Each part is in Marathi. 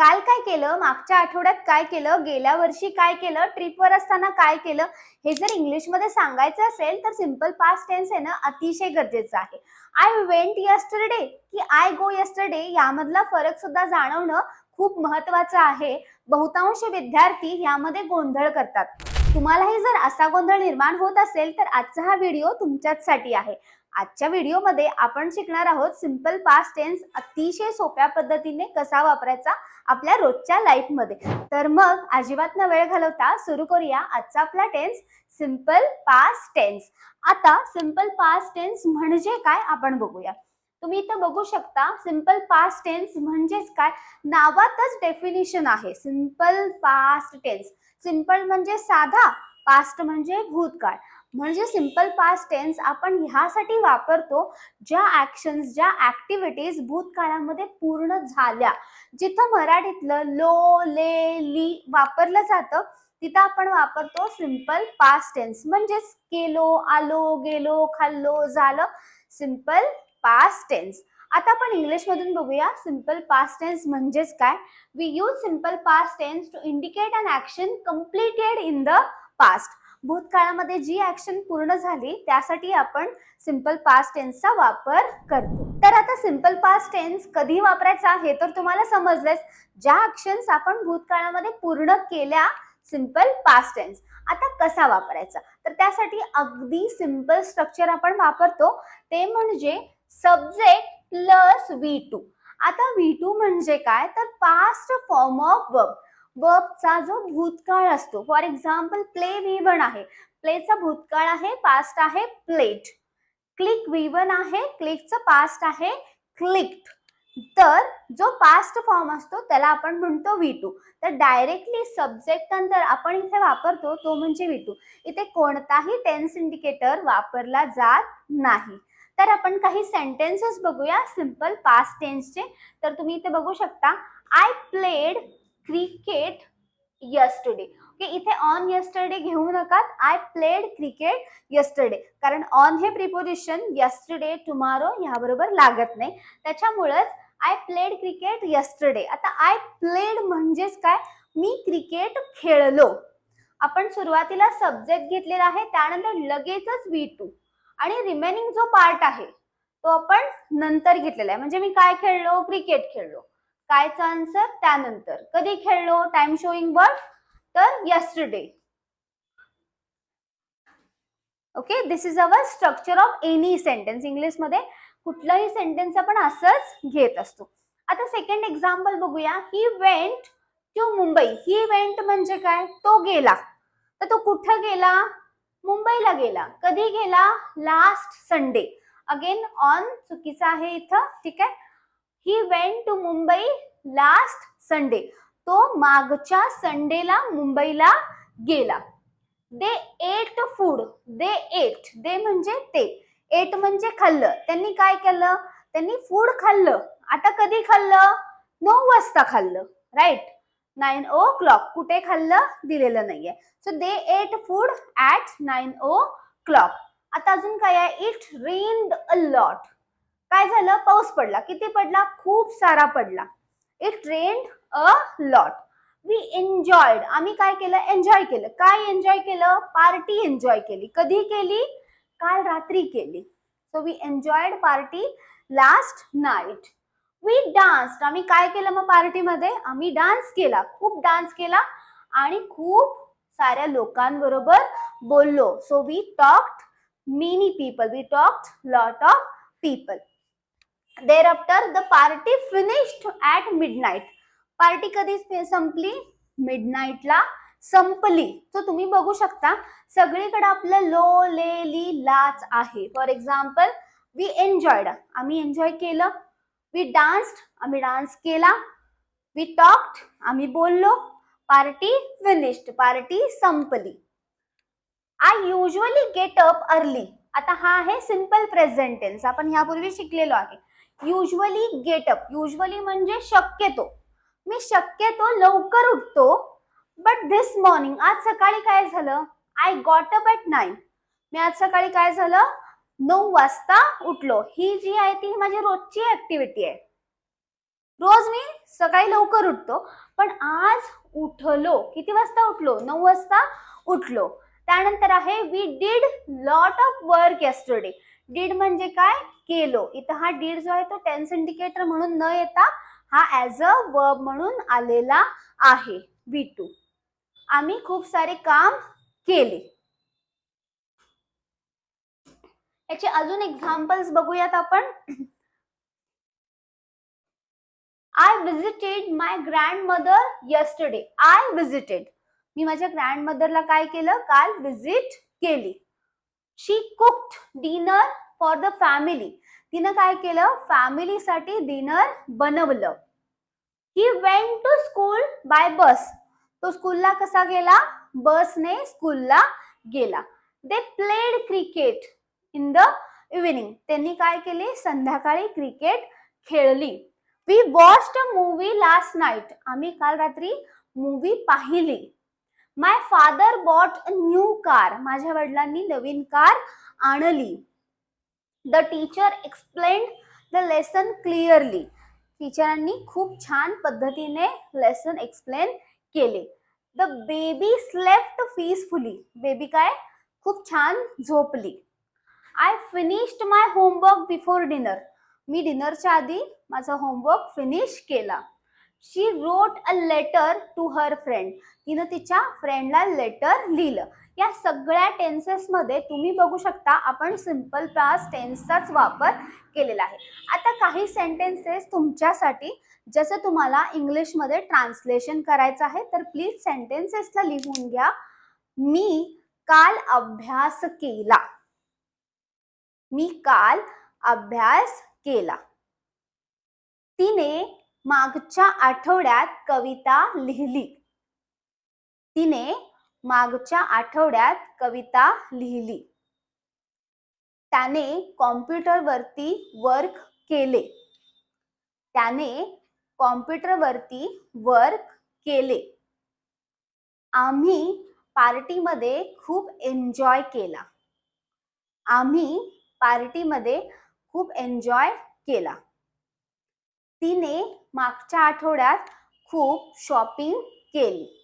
काल काय केलं, मागच्या आठवड्यात काय केलं, गेल्या वर्षी काय केलं, ट्रिपवर असताना काय केलं, हे जर इंग्लिशमध्ये सांगायचं असेल तर सिंपल पास्ट टेन्स आहे ना अतिशय गरजेचं आहे. आय वेंट यस्टरडे की आय गो यस्टरडे यामधला फरक सुद्धा जाणवणं खूप महत्वाचं आहे. बहुतांश विद्यार्थी यामध्ये गोंधळ करतात. तुम्हालाही जर असा गोंधळ निर्माण होत असेल तर आजचा हा व्हिडिओ तुमच्याचसाठी आहे. आजच्या व्हिडिओमध्ये आपण शिकणार आहोत सिंपल पास्ट टेन्स अतिशय सोप्या पद्धतीने कसा वापरायचा आपल्या रोजच्या लाईफमध्ये. तर मग अजिबात न वेळ घालवता सुरू करूया आजचा आपला टेन्स सिंपल पास्ट टेन्स. आता सिंपल पास्ट टेन्स म्हणजे काय आपण बघूया. तुम्ही इथं बघू शकता सिंपल पास्ट टेन्स म्हणजेच काय, नावातच डेफिनिशन आहे. सिंपल पास्ट टेन्स, सिंपल म्हणजे साधा, पास्ट म्हणजे भूतकाळ. म्हणजे सिंपल पास्ट टेन्स आपण ह्यासाठी वापरतो ज्या ऍक्शन्स, ज्या ऍक्टिव्हिटीज भूतकाळामध्ये पूर्ण झाल्या. जिथं मराठीतलं लो, ले, ली वापरलं जातं तिथं आपण वापरतो सिंपल पास्ट टेन्स. म्हणजेच केलो, आलो, गेलो, खाल्लो, झालं, सिंपल पास्ट टेन्स. आता आपण इंग्लिश मधून बघूया सिंपल पास्ट टेन्स म्हणजेच काय. We use simple past tense to indicate an action completed in the past. भूतकाळामध्ये जी ऍक्शन पूर्ण झाली त्यासाठी आपण सिंपल पास्ट टेन्सचा वापर करतो. तर आता सिंपल पास्ट टेन्स कधी वापरायचा हे तर तुम्हाला समजलंच. ज्या ऍक्शन्स आपण भूतकाळामध्ये पूर्ण केल्या, सिंपल पास्ट टेन्स. आता कसा वापरायचा, तर त्यासाठी अगदी सिंपल स्ट्रक्चर आपण वापरतो, ते म्हणजे सब्जेक्ट प्लस V2. आता V2 म्हणजे काय, तर पास्ट फॉर्म ऑफ वर्ब. वर्बचा जो भूतकाळ असतो. फॉर एक्झाम्पल प्ले V1 आहे, प्लेचा भूतकाळ आहे, पास्ट आहे प्लेड. क्लिक V1 आहे, क्लिकचं पास्ट आहे क्लिक्ड. तर जो पास्ट फॉर्म असतो त्याला आपण म्हणतो V2. तर डायरेक्टली सब्जेक्ट नंतर आपण इथे वापरतो तो म्हणजे V2. इथे कोणताही टेन्स इंडिकेटर वापरला जात नाही. तर आपण काही सेंटेन्सेस बघूया सिंपल पास्ट टेन्सचे. तर तुम्ही इथे बघू शकता, I played cricket yesterday. Okay, इथे ऑन यस्टरडे घेऊ नकात. आय प्लेड क्रिकेट यस्टरडे, कारण ऑन हे प्रिपोजिशन यस्टरडे, टुमारो याबरोबर लागत नाही, त्याच्यामुळेच आय प्लेड क्रिकेट यस्टरडे. आता आय प्लेड म्हणजेच काय, मी क्रिकेट खेळलो. आपण सुरुवातीला सब्जेक्ट घेतलेला आहे, त्यानंतर लगेचच V2 आणि रिमेनिंग जो पार्ट आहे तो आपण नंतर घेतलेला आहे. म्हणजे मी काय खेळलो, क्रिकेट खेळलो. कायचा आन्सर त्यानंतर. कधी खेळलो, टाइम शोइंग वर्ड, तर yesterday. Okay, this is our structure of any sentence. English मध्ये कुठलाही सेंटेन्स आपण असंच घेत असतो. आता सेकंड एक्झाम्पल बघूया. He went to Mumbai. He went म्हणजे काय, तो गेला. तर तो कुठं गेला, मुंबईला गेला. कधी गेला, लास्ट संडे. अगेन ऑन चुकीचा आहे इथं, ठीक आहे. He went to Mumbai last Sunday. तो मागच्या संडेला मुंबईला गेला. They ate food. They ate, they म्हणजे ते, एट म्हणजे खाल्लं. त्यांनी काय केलं, त्यांनी फूड खाल्लं. आता कधी खाल्लं, 9 वाजता खाल्लं, राईट. 9 o'clock. कुठे खाल्लं दिलेलं नाहीये. So they ate food at 9 o'clock. आता अजून काय आहे, इट रेन्ड अ लॉट. काय झालं, पाऊस पडला. किती पडला, खूप सारा पडला. It rained a lot. We enjoyed. आम्ही काय केलं, एन्जॉय केलं. काय एन्जॉय केलं, पार्टी एन्जॉय केली. कधी केली, काल रात्री केली. So we enjoyed party last night. We danced. आम्ही काय केलं मग पार्टीमध्ये, आम्ही डान्स केला, खूप डान्स केला आणि खूप साऱ्या लोकांबरोबर बोललो. So we talked many people. We talked lot of people. Thereafter the party finished at midnight. पार्टी कधी संपली, मिडनाईटला संपली. तो तुम्ही बघू शकता सगळीकडे आपलं लो, ले, ली, लाच आहे. फॉर एक्झाम्पल वी एन्जॉयड, आम्ही एन्जॉय केलं. वी डान्स्ड, आम्ही डान्स केला. वी टॉक्ड, आम्ही बोललो. पार्टी फिनिश्ड, पार्टी संपली. I usually get up early. आता हा आहे सिंपल प्रेझेंट टेन्स, आपण ह्यापूर्वी शिकलेलो आहे. Usually get up. युजली म्हणजे शक्यतो, मी शक्यतो लवकर उठतो. बट दिस मॉर्निंग, आज सकाळी काय झालं, आय गॉट अप ॲट 9. मी आज सकाळी काय झालं, 9 वाजता उठलो. ही जी आहे ती माझी रोजची ऍक्टिव्हिटी आहे. रोज मी सकाळी लवकर उठतो, पण आज उठलो. किती वाजता उठलो? 9 वाजता उठलो. त्यानंतर आहे we did lot of work yesterday. Did म्हणजे काय? केलो. इथं हा डिड जो आहे तो टेन्स इंडिकेटर म्हणून न येता हा ऍज अ वर्ब म्हणून आलेला आहे. V2. आम्ही खूप सारे काम केले. याचे अजून एक्झाम्पल्स बघूयात आपण. I visited my grandmother yesterday. I visited. मी माझ्या ग्रँडमदरला काय केलं? काल विजिट केली. She cooked dinner for the family. तिनं काय केलं? फॅमिलीसाठी डिनर बनवलं. He went to school by bus. तो स्कूलला कसा गेला? बसने स्कूलला गेला. They played cricket in the evening. त्यांनी काय केले? संध्याकाळी क्रिकेट खेळली. We watched a movie last night. आम्ही काल रात्री मूवी पाहिली. My father bought a new car. माझ्या वडिलांनी नवीन कार आणली. The teacher explained the lesson clearly. टीचरांनी खूप छान पद्धतीने लेसन एक्सप्लेन केले. The baby slept peacefully. Baby काय? खूप छान झोपली. I finished my homework before dinner. मी डिनरच्या आधी माझा होमवर्क फिनिश केला. She wrote a letter to her friend. तिनं तिच्या फ्रेंडला लेटर लिहिलं. या सगळ्या टेन्सेस मध्ये तुम्ही बघू शकता आपण सिंपल पास्ट टेन्सचाच वापर केलेला आहे. आता काही सेंटेन्सेस तुमच्यासाठी जसं तुम्हाला इंग्लिशमध्ये ट्रान्सलेशन करायचं आहे तर प्लीज सेंटेन्सेसला लिहून घ्या. मी काल अभ्यास केला. मी काल अभ्यास केला. तिने मागच्या आठवड्यात कविता लिहिली. तिने मागच्या आठवड्यात कविता लिहिली. त्याने कॉम्प्युटरवरती वर्क केले. त्याने कॉम्प्युटरवरती वर्क केले. आम्ही पार्टीमध्ये खूप एन्जॉय केला. आम्ही पार्टीमध्ये खूप एन्जॉय केला. तिने मागच्या आठवड्यात खूप शॉपिंग केली.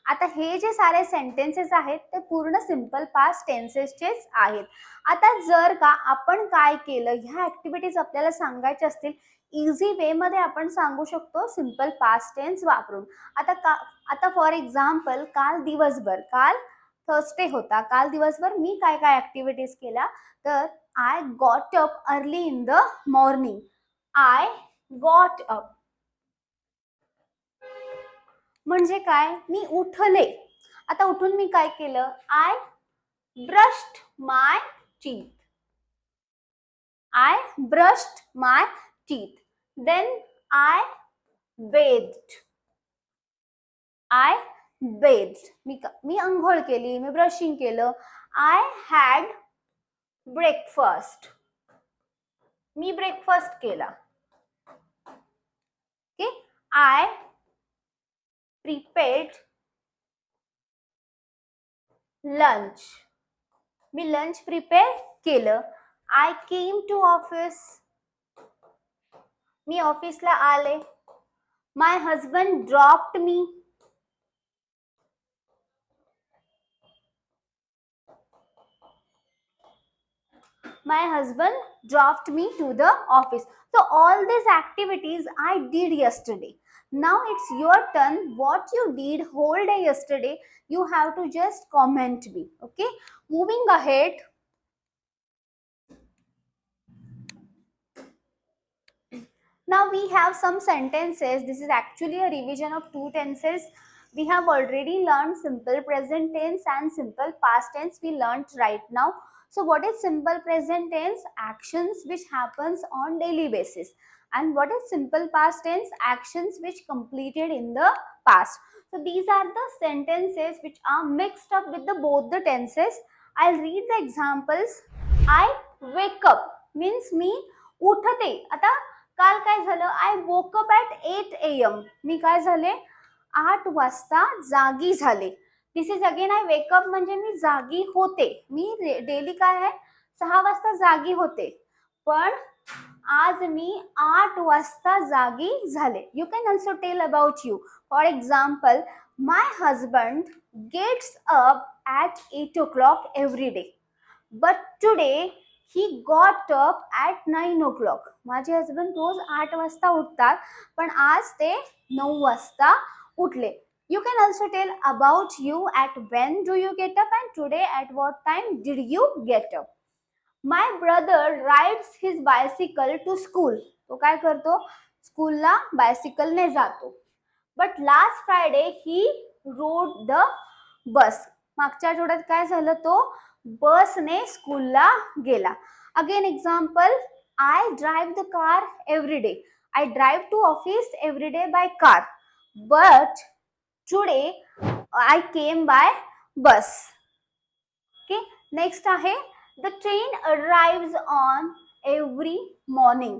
आता हे जे सारे सेंटेन्सेस आहेत ते पूर्ण सिंपल पास्ट टेन्सेसचेच आहेत. आता जर का आपण काय केलं ह्या ऍक्टिव्हिटीज आपल्याला सांगायच्या असतील इझी वे मध्ये आपण सांगू शकतो सिंपल पास्ट टेन्स वापरून. आता फॉर एक्झाम्पल काल दिवसभर, काल थर्सडे होता, काल दिवसभर मी काय काय ऍक्टिव्हिटीज केल्या तर I got up early in the morning. I got up म्हणजे काय? मी उठले. आता उठून मी काय केलं? I brushed my teeth. I brushed my teeth. Then I bathed. I bathed. मी अंघोळ केली, मी ब्रशिंग केलं. I had breakfast. मी ब्रेकफास्ट केला. ओके. I prepared lunch. मी लंच प्रिपेअर केलं. I came to office. मी ऑफिसला आले. My husband dropped me. My husband dropped me to the office. So all these activities I did yesterday. Now it's your turn. What you did whole day yesterday, you have to just comment me. Okay. Moving ahead. Now we have some sentences. This is actually a revision of 2 tenses. We have already learned simple present tense and simple past tense. We learned right now. So what is simple present tense? Actions which happens on daily basis. And what is simple past tense? Actions which completed in the past. So these are the sentences which are mixed up with both the tenses. I'll read the examples. I wake up means me उठते. आता काल काय झालं? I woke up at 8 AM. मी काय झाले? 8 वाजता जागी झाले. दिस इज अगेन आय वेकअप म्हणजे मी जागी होते. मी डेली काय आहे 6 वाजता जागी होते. पण आज मी 8 वाजता जागी झाले. You can also tell about you. For example, my husband gets up at 8 o'clock every day, but today he got up at 9 o'clock. माझे हजबंड रोज 8 वाजता उठतात, पण आज ते 9 वाजता उठले. You can also tell about you, at when do you get up and today at what time did you get up. My brother rides his bicycle to school. तो काय करतो? स्कूलला बायसिकलने जातो. But last Friday he rode the bus. मागच्या आठवड्यात काय झालं? तो बसने स्कूलला गेला. Again example, I drive the car every day. I drive to office every day by car. But today I came by bus. Okay, next आहे, the train arrives on every morning.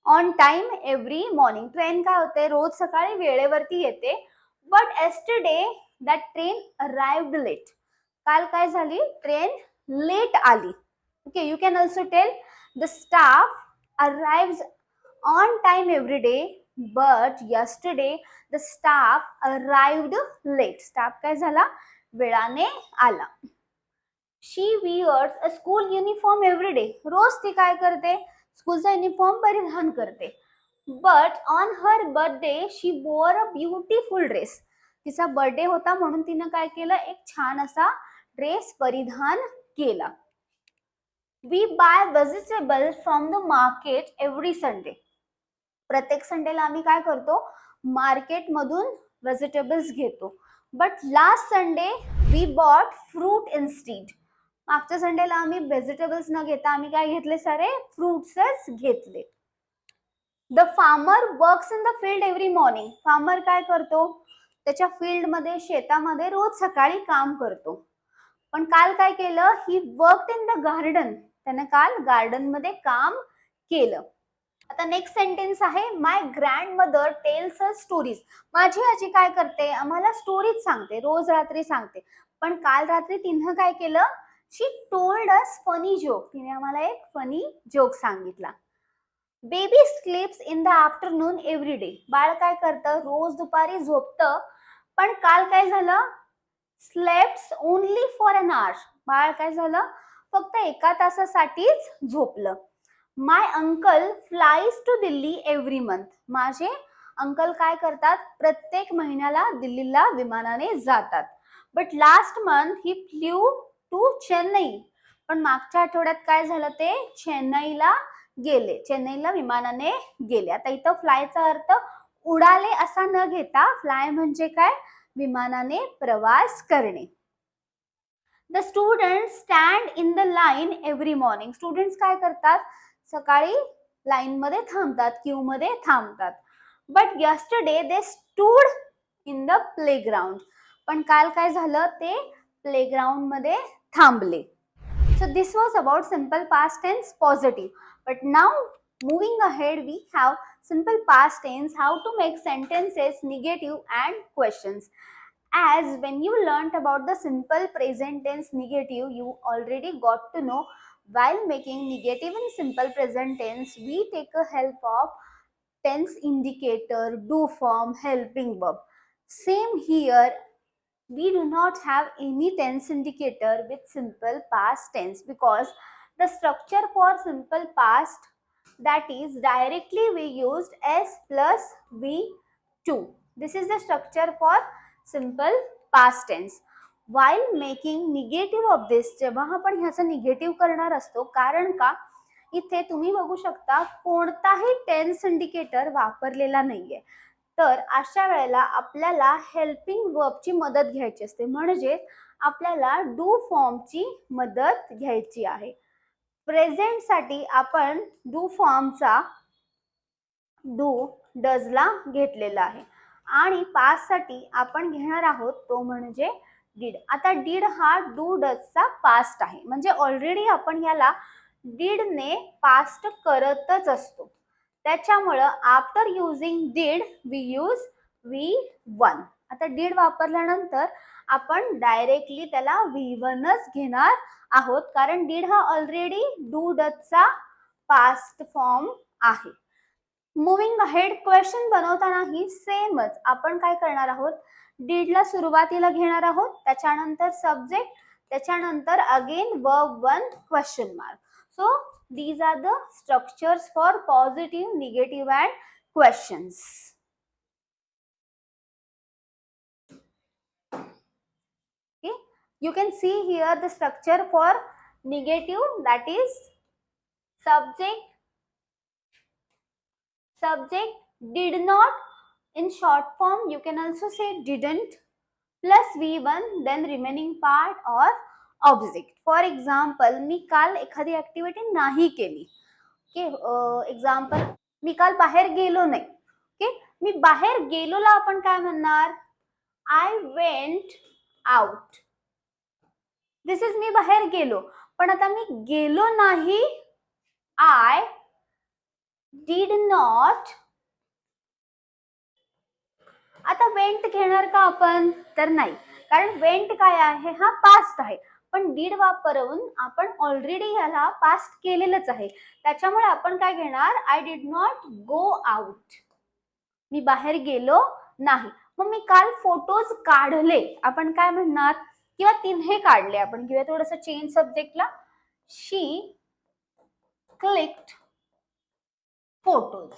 On time every morning. Train काय होते? रोज सकाळी वेळेवरती येते. But yesterday that train arrived late. काल काय झाली? ट्रेन लेट आली. Okay, you can also tell the staff arrives on time every day, but yesterday the staff arrived late. Staff काय झाला? वेळाने आला. She wears a school uniform every day. रोज ती काय करते? स्कूलचा युनिफॉर्म परिधान करते. But on her birthday she wore a beautiful dress. तिचा बर्थडे होता म्हणून तिने काय केलं? एक छान असा ड्रेस परिधान केला. We buy vegetables from the market every Sunday. प्रत्येक संडेला आम्ही काय करतो? मार्केटमधून व्हेजिटेबल्स घेतो. But last Sunday we bought fruit instead. मागच्या संडेला आम्ही व्हेजिटेबल्स न घेता आम्ही काय घेतले? सारे फ्रुट्सच घेतले. The farmer works in the field every morning. Farmer काय करतो? त्याच्या फील्डमध्ये, शेतामध्ये रोज सकाळी काम करतो. पण काल काय केलं? He worked in the garden. त्याने काल गार्डन मध्ये काम केलं. आता नेक्स्ट सेंटेन्स आहे, my grandmother tells us stories. माझी आजी काय करते? आम्हाला स्टोरीज सांगते, रोज रात्री सांगते. पण काल रात्री तिनं काय केलं? शी टोल्ड अस फनी जोक. तिने आम्हाला एक फनी जोक सांगितला. Baby स्लीप्स in the afternoon every day. बाळ काय करतं? रोज दुपारी झोपतं. पण काल काय झालं? Slept only for an hour. बाळ काय झालं? फक्त 1 तासासाठीच झोपलं. My uncle flies to Delhi every month. माझे अंकल काय करतात? प्रत्येक महिन्याला दिल्लीला विमानाने जातात. But last month he flew to Chennai. पण मागच्या आठवड्यात काय झालं? ते चेन्नईला गेले, चेन्नईला विमानाने गेले. आता इथं फ्लायचा अर्थ उडाले असा न घेता, फ्लाय म्हणजे काय? विमानाने प्रवास करणे. The students stand in the line every morning. Students काय करतात? सकाळी लाईन मध्ये थांबतात, क्यू मध्ये थांबतात. But yesterday they stood in the playground. पण काल काय झालं? ते प्लेग्राउंड मध्ये थांबले. So this was about simple past tense positive. But now moving ahead we have simple past tense, how to make sentences negative and questions. As when you learnt about the simple present tense negative, you already got to know while making negative and simple present tense we take a help of tense indicator, do form, helping verb. Same here, we do not have any tense indicator with simple past tense because the structure for simple past, that is directly we used s plus v2. This is the structure for simple past tense. While making negative of this, जेव्हा आपण ह्याचं निगेटिव्ह करणार असतो, कारण का इथे तुम्ही बघू शकता कोणताही टेन्स इंडिकेटर वापरलेला नाहीये. तर अशा वेळेला आपल्याला हेल्पिंग वर्बची मदत घ्यायची असते, म्हणजे आपल्याला डू फॉर्मची मदत घ्यायची आहे. प्रेझेंट साठी आपण डू फॉर्मचा डू डजला घेतलेला आहे आणि पास्ट साठी आपण घेणार आहोत तो म्हणजे डीड. आता डीड हा डू डजचा पास्ट आहे, म्हणजे ऑलरेडी आपण याला डीडने पास्ट करतच असतो. त्याच्यामुळं after using did we use V1. आता डीड वापरल्यानंतर आपण डायरेक्टली त्याला V1च घेणार आहोत, कारण डीड हा ऑलरेडी डू डजचा पास्ट फॉर्म आहे. मुव्हिंग अहेड क्वेश्चन बनवतानाही सेमच आपण काय करणार आहोत, डीडला सुरुवातीला घेणार आहोत, त्याच्यानंतर सब्जेक्ट, त्याच्यानंतर again verb one question mark. So these are the structures for positive, negative and questions. Okay, you can see here the structure for negative, that is subject did not, in short form you can also say didn't, plus v1 then remaining part or object. For example मी काल एखादी ऍक्टिव्हिटी नाही केली. ओके, एक्झाम्पल मी काल बाहेर गेलो नाही. ओके, मी बाहेर गेलोला आपण काय म्हणणार, I went out. This is me बाहेर गेलो. पण आता मी गेलो नाही, आय डिड नॉट. आता वेंट घेणार का आपण, तर नाही, कारण वेंट काय आहे, हा पास्ट आहे. पण डीड वापरून आपण ऑलरेडी याला पास्ट केलेलंच आहे, त्याच्यामुळे आपण काय घेणार, I did not go out. मी बाहेर गेलो नाही. मग मी काल फोटोज काढले, आपण काय म्हणणार, किंवा तिने काढले, आपण घेऊया थोडस चेंज सब्जेक्टला. शी क्लिक्ड फोटोज.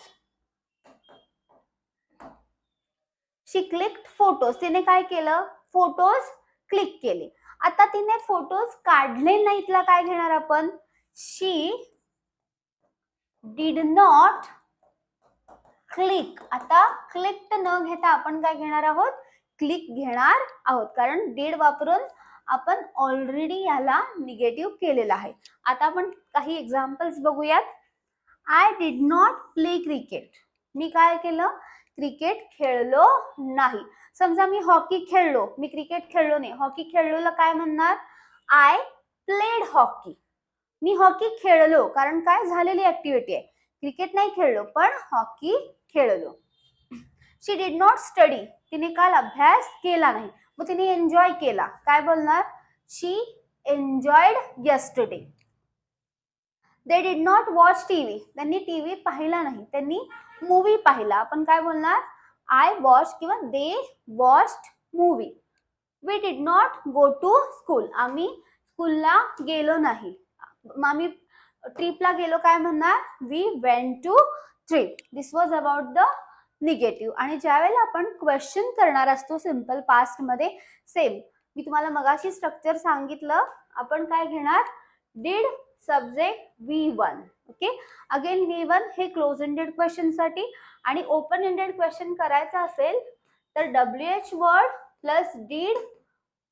शी क्लिक्ड फोटोज, तिने काय केलं, फोटोज क्लिक केले. आता तिने फोटोज काढले नाहीतला काय घेणार आपण, शी डिड नॉट क्लिक. आता क्लिक न घेता आपण काय घेणार आहोत, क्लिक घेणार आहोत, कारण डीड वापरून आपण ऑलरेडी याला निगेटिव्ह केलेला आहे. आता आपण काही एक्झाम्पल्स बघूयात. I did not play cricket. मी काय केलं, क्रिकेट खेळलो नाही. समजा मी हॉकी खेळलो, मी क्रिकेट खेळलो नाही, हॉकी खेळलोला काय म्हणणार, I played hockey. Me hockey खेळलो, कारण काय झालेली ऍक्टिव्हिटी आहे, क्रिकेट नाही खेळलो पण हॉकी खेळलो. शी डिड नॉट स्टडी. तिने काल अभ्यास केला नाही, मग तिने एन्जॉय केला, काय बोलणार, she enjoyed yesterday. They did not watch TV. त्यांनी टीव्ही पाहिला नाही, त्यांनी मूवी पाहिला, आपण काय बोलणार, आय वॉच किंवा they watched movie. We did not go to school. आम्ही स्कूलला गेलो नाही. आम्ही ट्रिपला गेलो, काय म्हणणार, we went to trip. This was about the negative. आणि ज्यावेळेला आपण क्वेश्चन करणार असतो सिम्पल पास्ट मध्ये, सेम मी तुम्हाला मगाशी स्ट्रक्चर सांगितलं, आपण काय घेणार, did subject V1. Okay, again V1 हे क्लोज एंडेड क्वेश्चन साठी, आणि ओपन एंडेड क्वेश्चन करायचा असेल तर WH word plus did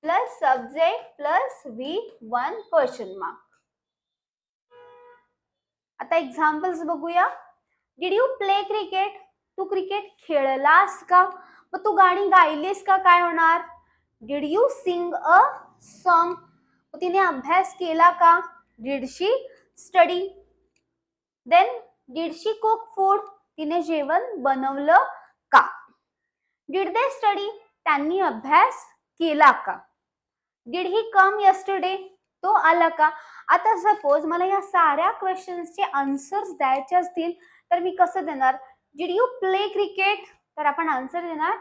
plus subject plus V1 question mark. आता एक्झाम्पल्स बघूया. Did you play cricket. तू क्रिकेट खेळलास का, मग तू गाणी गायलीस का, काय होणार, did you sing a song. तिने अभ्यास केला का, did she study. Then did she cook food. तिने जेवण बनवलं का. Did they study. त्यांनी अभ्यास केला का. Did he come yesterday. तो आला का. आता सपोज मला या साऱ्या क्वेश्चन्सचे आन्सर्स द्यायचे असतील तर मी कसं देणार, डिड यू प्ले क्रिकेट, तर आपण आन्सर देणार,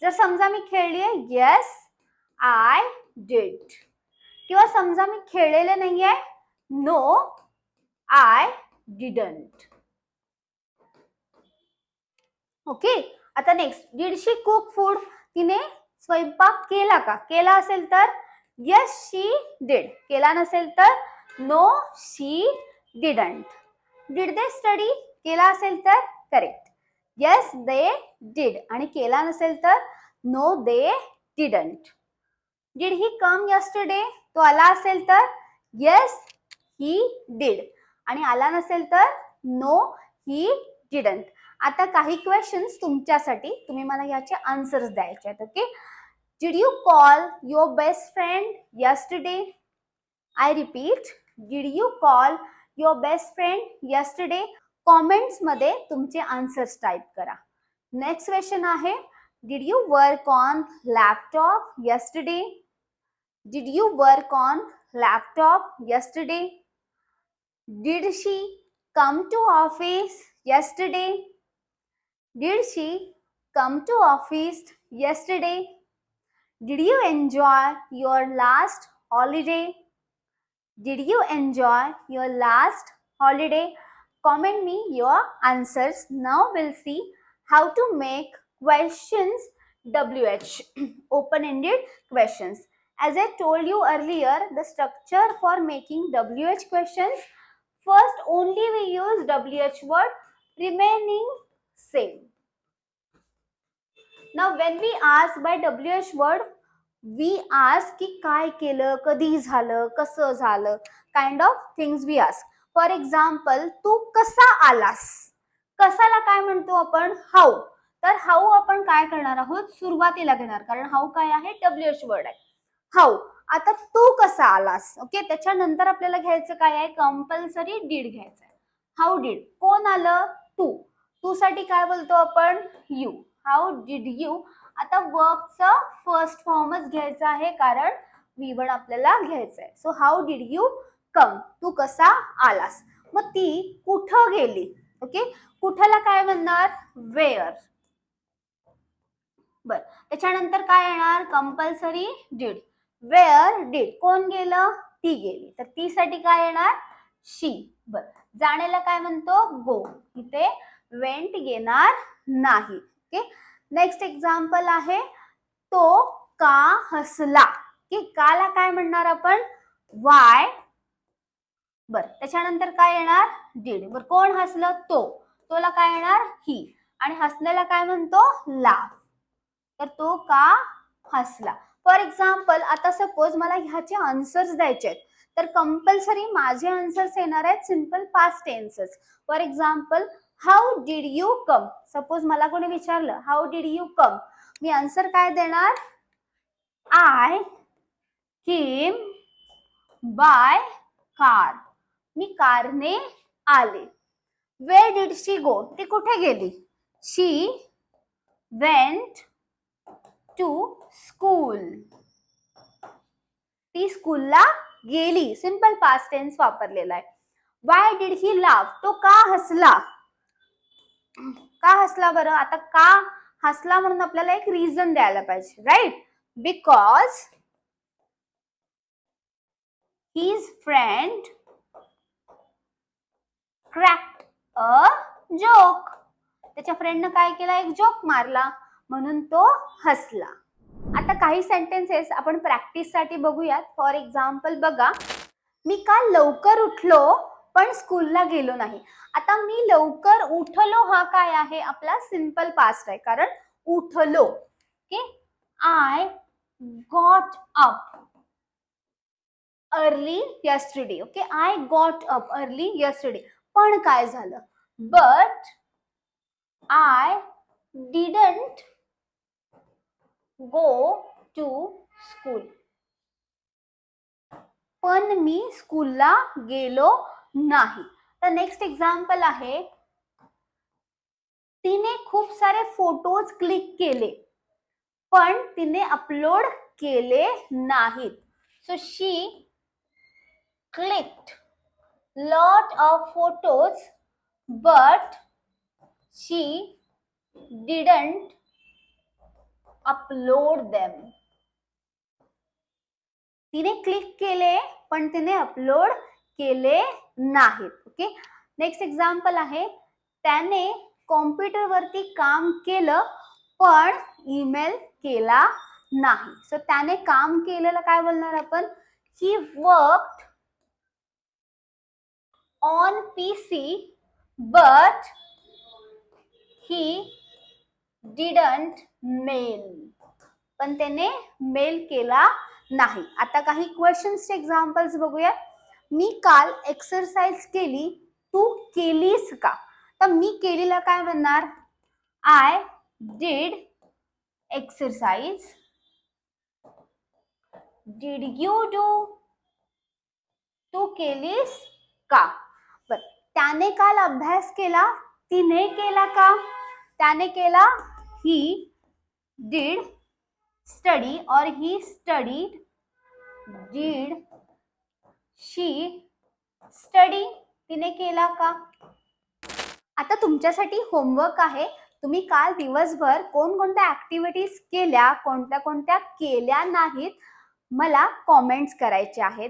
जर समजा मी खेळली आहे, येस आय डिड. किंवा समजा मी खेळलेले नाहीये, नो आय डिडंट. ओके, आता next, did she cook food. तिने स्वयंपाक केला का. केला असेल तर येस शी डिड. केला नसेल तर no she didn't. Did they study. केला असेल तर करेक्ट, येस दे डिड. आणि केला नसेल तर no they didn't. Did he come yesterday. तो आला असेल तर येस ही डिड. आणि आला नसेल तर नो ही डिडंट. आता काही क्वेश्चन्स तुमच्यासाठी, तुम्ही मला याचे आन्सर्स द्यायचे आहेत. Okay, did you call your best friend yesterday. I repeat, did you call your best friend yesterday. Comments मध्ये तुमचे आन्सर्स टाइप करा. नेक्स्ट क्वेश्चन आहे, did you work on laptop yesterday. Did you work on laptop yesterday. Did she come to office yesterday? Did she come to office yesterday? Did you enjoy your last holiday? Did you enjoy your last holiday? Comment me your answers. Now we'll see how to make questions WH, open-ended questions. As I told you earlier, the structure for making WH questions, first only we use WH word, remaining same. Now when we ask by WH word, we ask की काय केलं, कधी झालं, कसं झालं, kind of things we ask. For example, तू कसा आलास, कसाला काय म्हणतो आपण, हाऊ. तर हाऊ आपण काय करणार आहोत, सुरुवातीला घेणार, कारण हाऊ काय आहे, WH वर्ड आहे. हाऊ. आता तू कसा आलास, ओके. त्याच्यानंतर आपल्याला घ्यायचं काय आहे, कंपल्सरी डीड घ्यायचं आहे. हाऊ डीड, कोण आलं, तू. तू साठी काय बोलतो आपण, यू. How did you. आता वर्बचं फर्स्ट फॉर्मच घ्यायचं आहे, कारण V1 आपल्याला घ्यायचं आहे. So how did you come, तू कसा आलास. मग ती कुठं गेली, ओके. कुठला काय म्हणणार, वेअर. बर, त्याच्यानंतर काय येणार, कंपल्सरी डीड. वेअर डीड, कोण गेलं, ती गेली. तर ती साठी काय येणार, शी. बर, जाण्याला काय म्हणतो, गो. इथे वेंट येणार नाही, ओके. नेक्स्ट एक्झाम्पल आहे, तो का हसला, की काला काय म्हणणार आपण, वाय. बर, त्याच्यानंतर काय येणार, डीड. बर, कोण हसलं, तोला काय येणार, ही. आणि हसण्याला काय म्हणतो, लाफ. तर तो का हसला. फॉर एक्झाम्पल, आता सपोज मला ह्याचे आन्सर्स द्यायचे आहेत, तर कंपल्सरी माझे आन्सर्स येणार आहेत simple past tenses. For example, how did you come. Suppose मला कोणी विचारलं, हाऊ डीड यू कम, मी आन्सर काय देणार, आय केम बाय कार. मी कारने आले. वेअर डीड शी गो, ती कुठे गेली, शी वेंट टू स्कूल. ती स्कूलला गेली, सिंपल पास्ट टेन्स वापरलेला आहे. वाय डीड ही लाफ, तो का हसला. का हसला बरं, आता का हसला म्हणून आपल्याला एक रिझन द्यायला पाहिजे, right. Because his friend cracked a joke. त्याच्या फ्रेंडनं काय केला, एक जोक मारला, म्हणून तो हसला. आता काही सेंटेन्सेस आपण प्रॅक्टिस साठी बघूयात. फॉर एक्झाम्पल बघा, मी काल लवकर उठलो पण स्कूलला गेलो नाही. आता मी लवकर उठलो हा काय आहे, आपला सिंपल पास्ट आहे, कारण उठलो, okay. I got up early yesterday, okay. I got up early yesterday. पण काय झालं, but I didn't go to school. पण मी स्कूलला गेलो नाही. तर नेक्स्ट एक्झाम्पल आहे, तिने खूप सारे फोटोज क्लिक केले पण तिने अपलोड केले नाहीत. So she clicked lot of photos but she didn't upload them. तिने क्लिक केले पण तिने अपलोड केले नाहीत, ओके. नेक्स्ट एक्झाम्पल आहे, त्याने कॉम्प्युटरवरती काम केलं पण ईमेल केला नाही. सो त्याने काम केलेलं काय बोलणार आपण, he worked on PC but he didn't mail. पण त्याने मेल केला नाही. आता काही क्वेश्चन्सचे एक्झाम्पल्स बघूया. मी काल एक्सरसाइज केली, तू केलीस का. तर मी केलेला काय म्हणणार, I did exercise. Did you do, तू केलीस का. बर, त्याने काल अभ्यास केला, तिने केला का. त्याने केला, ही डिड स्टडी और he studied. Did she study. तिने केला का? आता तुमच्यासाठी होमवर्क आहे. तुम्ही काल दिवसभर कोणकोणत्या ऍक्टिव्हिटीज केल्या, कोणत्या कोणत्या केल्या नाहीत, मला कॉमेंट्स करायचे आहेत.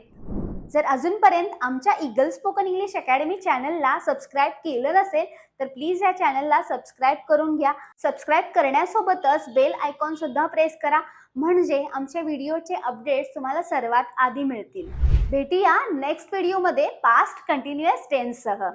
जर अजूनपर्यंत आमच्या ईगल स्पोकन इंग्लिश अकॅडमी चॅनलला सबस्क्राईब केलं नसेल तर प्लीज या चॅनलला सबस्क्राईब करून घ्या. सबस्क्राईब करण्यासोबतच बेल आयकॉन सुद्धा प्रेस करा, म्हणजे आमच्या व्हिडिओचे अपडेट्स तुम्हाला सर्वात आधी मिळतील. भेटूया नेक्स्ट व्हिडिओमध्ये पास्ट कंटिन्युअस टेन्ससह.